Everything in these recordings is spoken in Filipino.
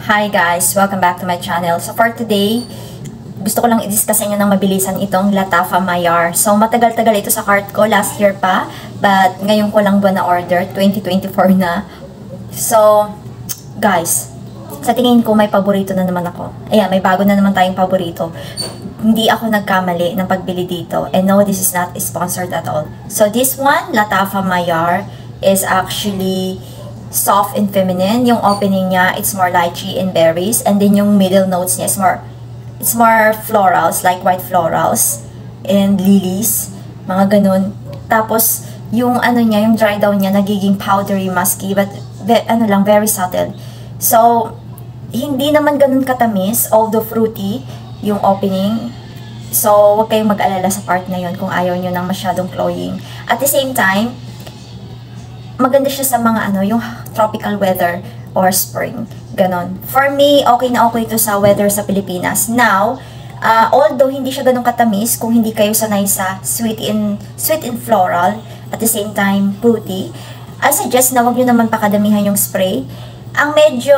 Hi guys! Welcome back to my channel. So for today, gusto ko lang i-discuss sa inyo ng mabilisan itong Lattafa Mayar. So matagal-tagal ito sa cart ko, last year pa. But ngayon ko lang ba na-order, 2024 na. So, guys, sa tingin ko may paborito na naman ako. Ayan, may bago na naman tayong paborito. Hindi ako nagkamali ng pagbili dito. And no, this is not sponsored at all. So this one, Lattafa Mayar, is actually soft and feminine. Yung opening niya, it's more lychee and berries. And then yung middle notes niya, it's more florals, like white florals and lilies, mga ganun. Tapos, yung ano niya, yung dry down niya, nagiging powdery, musky, but very subtle. So, hindi naman ganun katamis, although fruity, yung opening. So, huwag kayong mag-alala sa part na yun kung ayaw nyo ng masyadong cloying. At the same time, maganda siya sa mga yung tropical weather or spring. Ganon. For me, okay na okay ito sa weather sa Pilipinas. Now, although hindi siya ganun katamis, kung hindi kayo sanay sa sweet and floral, at the same time, fruity, I suggest na wag nyo naman pakadamihan yung spray. Ang medyo,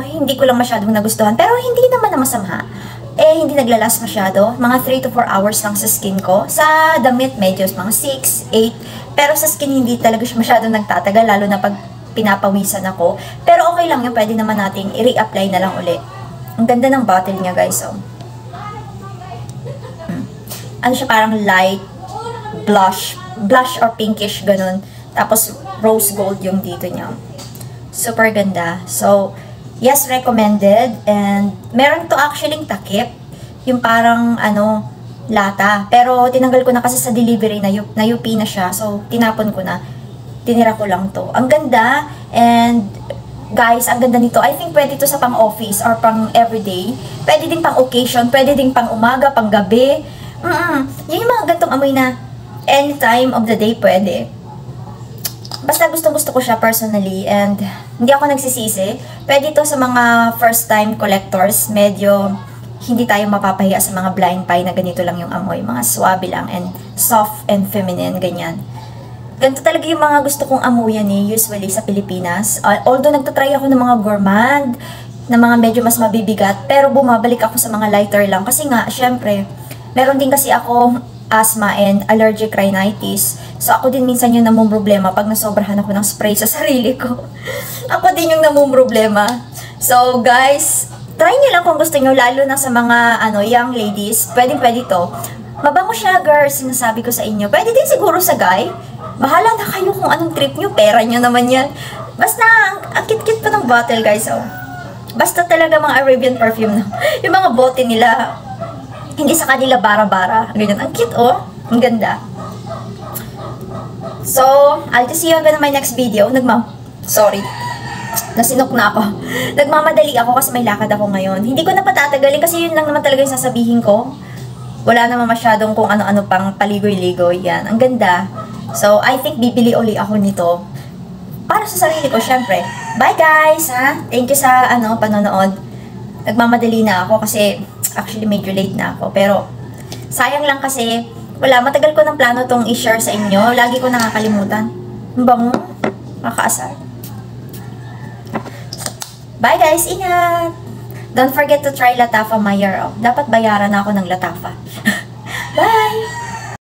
hindi ko lang masyadong nagustuhan, pero hindi naman na masama. Hindi naglalas masyado. Mga 3 to 4 hours lang sa skin ko. Sa damit, medyo mga 6, 8. Pero sa skin, hindi talaga siya masyadong nagtatagal, lalo na pag pinapawisan ako. Pero okay lang yun, pwede naman nating i-reapply na lang uli. Ang ganda ng bottle niya, guys. Oh. Ano siya, parang light blush or pinkish, ganun. Tapos, rose gold yung dito niya. Super ganda. So, yes, recommended. And meron to actually takip. Yung parang, lata. Pero, tinanggal ko na kasi sa delivery na UP na siya. So, tinapon ko na. Tinira ko lang to. Ang ganda. And, guys, ang ganda nito. I think pwede to sa pang-office or pang-everyday. Pwede din pang-occasion. Pwede din pang-umaga, pang-gabi. Yung mga gantong amoy na any time of the day pwede. Basta gustong-gusto ko siya personally. And, hindi ako nagsisisi. Pwede to sa mga first-time collectors. Medyo hindi tayo mapapahiya sa mga blind pie na ganito lang yung amoy. Mga swabe lang and soft and feminine, ganyan. Ganito talaga yung mga gusto kong amuyan usually sa Pilipinas. Although nagtatry ako ng mga gourmand, na mga medyo mas mabibigat, pero bumabalik ako sa mga lighter lang. Kasi nga, syempre, meron din kasi ako asthma and allergic rhinitis. So ako din minsan yung namumroblema pag nasobrahan ako ng spray sa sarili ko. Ako din yung namumroblema. So guys, try nyo lang kung gusto nyo, lalo na sa mga young ladies. Pwede to. Mabango siya, girls, sinasabi ko sa inyo. Pwede din siguro sa guy. Bahala na kayo kung anong trip nyo. Pera nyo naman yan. Basta, ang cute-cute pa ng bottle, guys. Oh. Basta talaga mga Arabian perfume na. Yung mga bote nila, hindi sa kanila bara-bara. Ganyan. Ang cute, oh. Ang ganda. So, I'll just see you again in my next video. Sorry. Nasinok na ako. Nagmamadali ako kasi may lakad ako ngayon. Hindi ko na patatagalin kasi yun lang naman talaga yung sasabihin ko. Wala naman masyadong kung ano-ano pang paligoy-ligoy. Yan. Ang ganda. So, I think bibili uli ako nito. Para sa sarili ko, syempre. Bye guys! Thank you sa panonood. Nagmamadali na ako kasi actually medyo late na ako. Pero, sayang lang kasi matagal ko ng plano tong i-share sa inyo. Lagi ko nakakalimutan. Ang bango. Makaasar. Bye guys! Ingat! Don't forget to try Lattafa Mayar. Dapat bayaran na ako ng Lattafa. Bye!